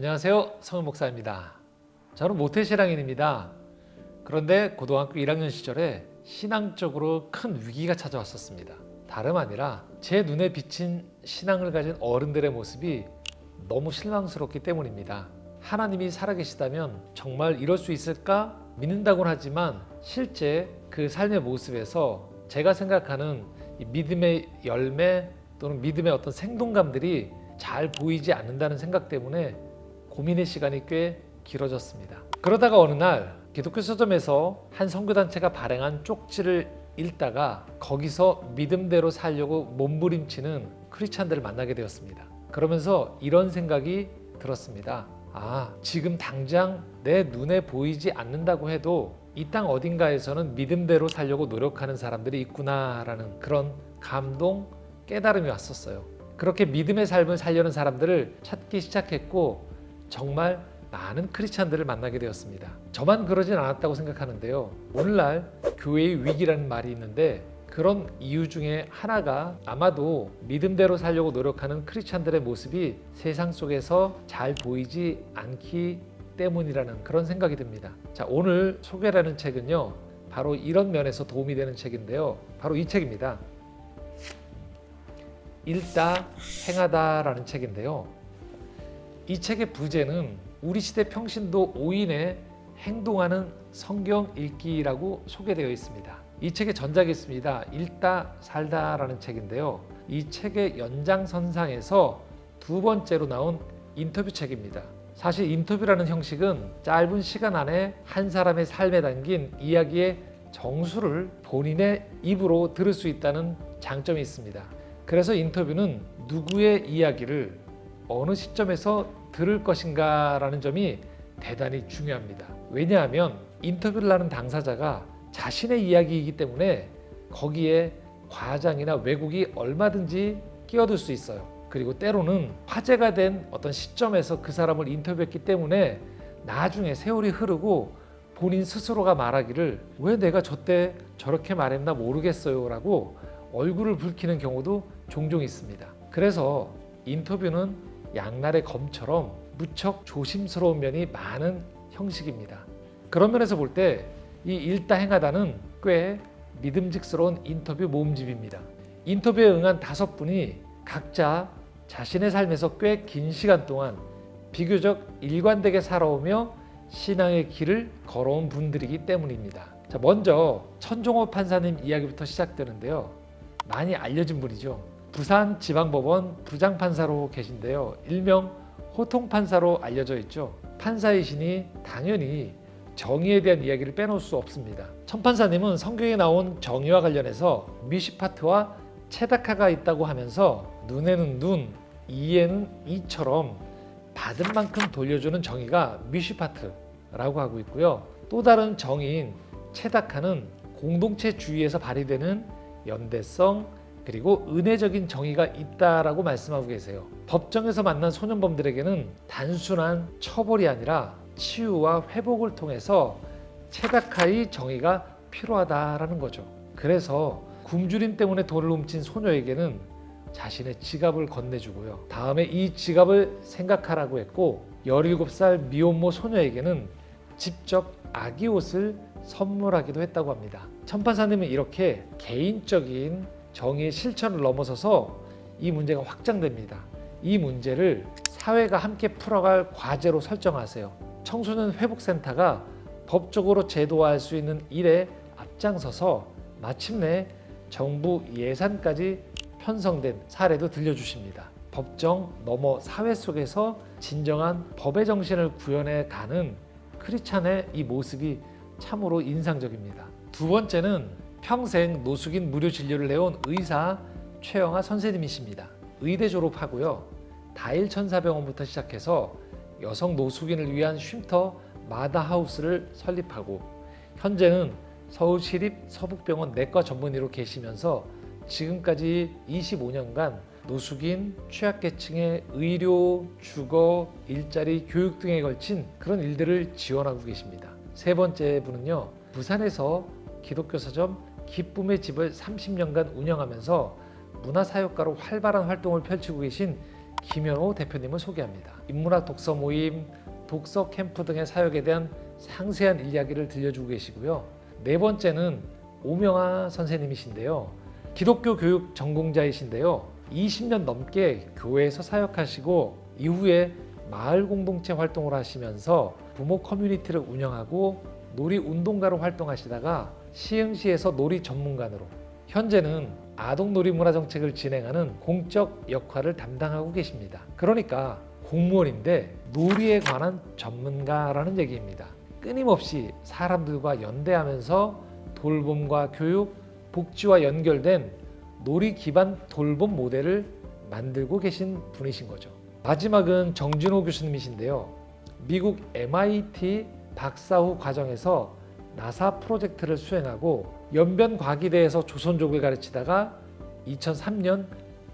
안녕하세요, 성윤 목사입니다. 저는 모태신앙인입니다. 그런데 고등학교 1학년 시절에 신앙적으로 큰 위기가 찾아왔었습니다. 다름 아니라 제 눈에 비친 신앙을 가진 어른들의 모습이 너무 실망스럽기 때문입니다. 하나님이 살아계시다면 정말 이럴 수 있을까 믿는다고는 하지만 실제 그 삶의 모습에서 제가 생각하는 이 믿음의 열매 또는 믿음의 어떤 생동감들이 잘 보이지 않는다는 생각 때문에 고민의 시간이 꽤 길어졌습니다. 그러다가 어느 날 기독교 서점에서 한 선교단체가 발행한 쪽지를 읽다가 거기서 믿음대로 살려고 몸부림치는 크리스찬들을 만나게 되었습니다. 그러면서 이런 생각이 들었습니다. 지금 당장 내 눈에 보이지 않는다고 해도 이 땅 어딘가에서는 믿음대로 살려고 노력하는 사람들이 있구나라는 그런 감동, 깨달음이 왔었어요. 그렇게 믿음의 삶을 살려는 사람들을 찾기 시작했고 정말 많은 크리스찬들을 만나게 되었습니다. 저만 그러진 않았다고 생각하는데요. 오늘날 교회의 위기라는 말이 있는데 그런 이유 중에 하나가 아마도 믿음대로 살려고 노력하는 크리스찬들의 모습이 세상 속에서 잘 보이지 않기 때문이라는 그런 생각이 듭니다. 자, 오늘 소개하는 책은요, 바로 이런 면에서 도움이 되는 책인데요. 바로 이 책입니다. 읽다 행하다라는 책인데요. 이 책의 부제는 우리 시대 평신도 5인의 행동하는 성경 읽기라고 소개되어 있습니다. 이 책의 전작이 있습니다. 읽다 살다라는 책인데요. 이 책의 연장선상에서 두 번째로 나온 인터뷰 책입니다. 사실 인터뷰라는 형식은 짧은 시간 안에 한 사람의 삶에 담긴 이야기의 정수를 본인의 입으로 들을 수 있다는 장점이 있습니다. 그래서 인터뷰는 누구의 이야기를 어느 시점에서 들을 것인가 라는 점이 대단히 중요합니다. 왜냐하면 인터뷰를 하는 당사자가 자신의 이야기이기 때문에 거기에 과장이나 왜곡이 얼마든지 끼어들 수 있어요. 그리고 때로는 화제가 된 어떤 시점에서 그 사람을 인터뷰했기 때문에 나중에 세월이 흐르고 본인 스스로가 말하기를 왜 내가 저때 저렇게 말했나 모르겠어요 라고 얼굴을 붉히는 경우도 종종 있습니다. 그래서 인터뷰는 양날의 검처럼 무척 조심스러운 면이 많은 형식입니다. 그런 면에서 볼 때 이 읽다 행하다는 꽤 믿음직스러운 인터뷰 모음집입니다. 인터뷰에 응한 5분이 각자 자신의 삶에서 꽤 긴 시간 동안 비교적 일관되게 살아오며 신앙의 길을 걸어온 분들이기 때문입니다. 자, 먼저 천종호 판사님 이야기부터 시작되는데요. 많이 알려진 분이죠. 부산지방법원 부장판사로 계신데요. 일명 호통판사로 알려져 있죠. 판사이시니 당연히 정의에 대한 이야기를 빼놓을 수 없습니다. 천판사님은 성경에 나온 정의와 관련해서 미시파트와 체다카가 있다고 하면서 눈에는 눈, 이에는 이처럼 받은 만큼 돌려주는 정의가 미시파트라고 하고 있고요. 또 다른 정의인 체다카는 공동체주의에서 발휘되는 연대성, 그리고 은혜적인 정의가 있다라고 말씀하고 계세요. 법정에서 만난 소년범들에게는 단순한 처벌이 아니라 치유와 회복을 통해서 체다카의 정의가 필요하다라는 거죠. 그래서 굶주림 때문에 돈을 훔친 소녀에게는 자신의 지갑을 건네주고요. 다음에 이 지갑을 생각하라고 했고 17살 미혼모 소녀에게는 직접 아기 옷을 선물하기도 했다고 합니다. 천판사님은 이렇게 개인적인 정의의 실천을 넘어서서 이 문제가 확장됩니다. 이 문제를 사회가 함께 풀어갈 과제로 설정하세요. 청소년 회복센터가 법적으로 제도화할 수 있는 일에 앞장서서 마침내 정부 예산까지 편성된 사례도 들려주십니다. 법정 넘어 사회 속에서 진정한 법의 정신을 구현해 가는 크리스찬의 이 모습이 참으로 인상적입니다. 두 번째는 평생 노숙인 무료 진료를 해온 의사 최영하 선생님이십니다. 의대 졸업하고요. 다일천사병원부터 시작해서 여성 노숙인을 위한 쉼터 마다하우스를 설립하고 현재는 서울시립 서북병원 내과 전문의로 계시면서 지금까지 25년간 노숙인, 취약계층의 의료, 주거, 일자리, 교육 등에 걸친 그런 일들을 지원하고 계십니다. 세 번째 분은요, 부산에서 기독교 서점 기쁨의 집을 30년간 운영하면서 문화사역가로 활발한 활동을 펼치고 계신 김현호 대표님을 소개합니다. 인문학 독서 모임, 독서 캠프 등의 사역에 대한 상세한 이야기를 들려주고 계시고요. 네 번째는 오명아 선생님이신데요. 기독교 교육 전공자이신데요. 20년 넘게 교회에서 사역하시고 이후에 마을 공동체 활동을 하시면서 부모 커뮤니티를 운영하고 놀이 운동가로 활동하시다가 시흥시에서 놀이 전문관으로, 현재는 아동 놀이 문화 정책을 진행하는 공적 역할을 담당하고 계십니다. 그러니까 공무원인데 놀이에 관한 전문가라는 얘기입니다. 끊임없이 사람들과 연대하면서 돌봄과 교육, 복지와 연결된 놀이 기반 돌봄 모델을 만들고 계신 분이신 거죠. 마지막은 정진호 교수님이신데요. 미국 MIT 박사 후 과정에서 나사 프로젝트를 수행하고 연변과기대에서 조선족을 가르치다가 2003년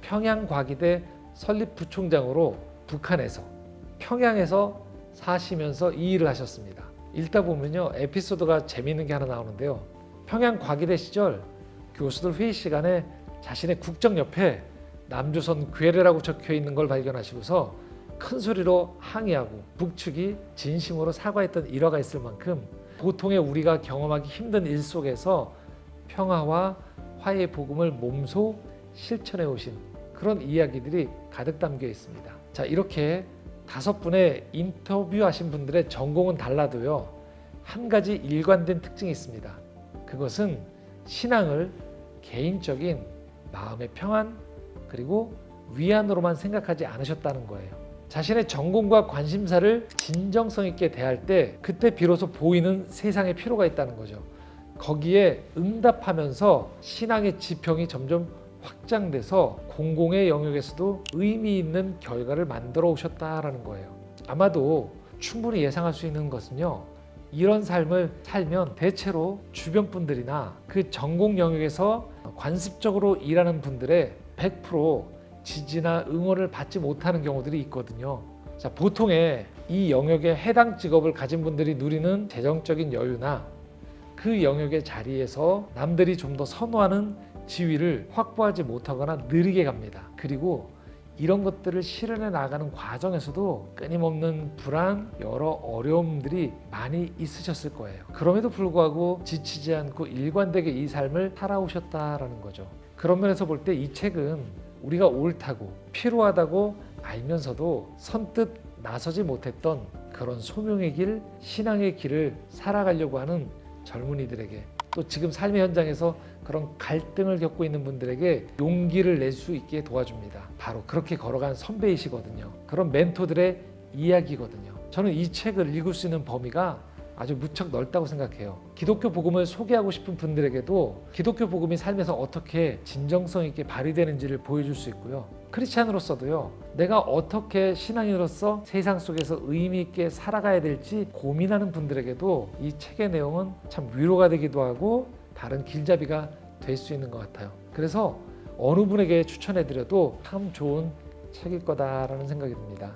평양과기대 설립부총장으로 북한에서 평양에서 사시면서 이 일을 하셨습니다. 읽다 보면요, 에피소드가 재미있는 게 하나 나오는데요. 평양과기대 시절 교수들 회의 시간에 자신의 국적 옆에 남조선 괴뢰라고 적혀 있는 걸 발견하시고서 큰 소리로 항의하고 북측이 진심으로 사과했던 일화가 있을 만큼 보통의 우리가 경험하기 힘든 일 속에서 평화와 화해의 복음을 몸소 실천해 오신 그런 이야기들이 가득 담겨 있습니다. 자, 이렇게 5분의 인터뷰하신 분들의 전공은 달라도요, 한 가지 일관된 특징이 있습니다. 그것은 신앙을 개인적인 마음의 평안 그리고 위안으로만 생각하지 않으셨다는 거예요. 자신의 전공과 관심사를 진정성 있게 대할 때 그때 비로소 보이는 세상의 필요가 있다는 거죠. 거기에 응답하면서 신앙의 지평이 점점 확장돼서 공공의 영역에서도 의미 있는 결과를 만들어 오셨다라는 거예요. 아마도 충분히 예상할 수 있는 것은요, 이런 삶을 살면 대체로 주변 분들이나 그 전공 영역에서 관습적으로 일하는 분들의 100% 지지나 응원을 받지 못하는 경우들이 있거든요. 자, 보통의 이 영역에 해당 직업을 가진 분들이 누리는 재정적인 여유나 그 영역의 자리에서 남들이 좀 더 선호하는 지위를 확보하지 못하거나 느리게 갑니다. 그리고 이런 것들을 실현해 나가는 과정에서도 끊임없는 불안, 여러 어려움들이 많이 있으셨을 거예요. 그럼에도 불구하고 지치지 않고 일관되게 이 삶을 살아오셨다라는 거죠. 그런 면에서 볼 때 이 책은 우리가 옳다고 필요하다고 알면서도 선뜻 나서지 못했던 그런 소명의 길, 신앙의 길을 살아가려고 하는 젊은이들에게, 또 지금 삶의 현장에서 그런 갈등을 겪고 있는 분들에게 용기를 낼 수 있게 도와줍니다. 바로 그렇게 걸어간 선배이시거든요. 그런 멘토들의 이야기거든요. 저는 이 책을 읽을 수 있는 범위가 아주 무척 넓다고 생각해요. 기독교 복음을 소개하고 싶은 분들에게도 기독교 복음이 삶에서 어떻게 진정성 있게 발휘되는지를 보여줄 수 있고요. 크리스찬으로서도요, 내가 어떻게 신앙인으로서 세상 속에서 의미 있게 살아가야 될지 고민하는 분들에게도 이 책의 내용은 참 위로가 되기도 하고 다른 길잡이가 될 수 있는 것 같아요. 그래서 어느 분에게 추천해드려도 참 좋은 책일 거다라는 생각이 듭니다.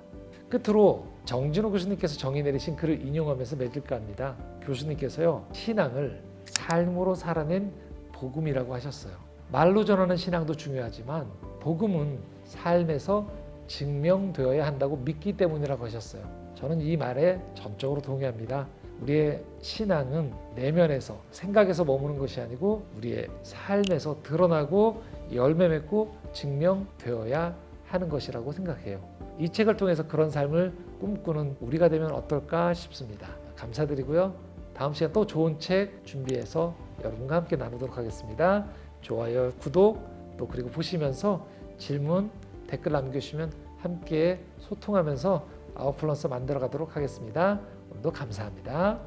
끝으로 정진호 교수님께서 정의 내리신 글을 인용하면서 맺을까 합니다. 교수님께서요, 신앙을 삶으로 살아낸 복음이라고 하셨어요. 말로 전하는 신앙도 중요하지만 복음은 삶에서 증명되어야 한다고 믿기 때문이라고 하셨어요. 저는 이 말에 전적으로 동의합니다. 우리의 신앙은 내면에서, 생각에서 머무는 것이 아니고 우리의 삶에서 드러나고 열매 맺고 증명되어야 하는 것이라고 생각해요. 이 책을 통해서 그런 삶을 꿈꾸는 우리가 되면 어떨까 싶습니다. 감사드리고요. 다음 시간 또 좋은 책 준비해서 여러분과 함께 나누도록 하겠습니다. 좋아요, 구독, 또 그리고 보시면서 질문, 댓글 남겨주시면 함께 소통하면서 아웃플런서 만들어 가도록 하겠습니다. 오늘도 감사합니다.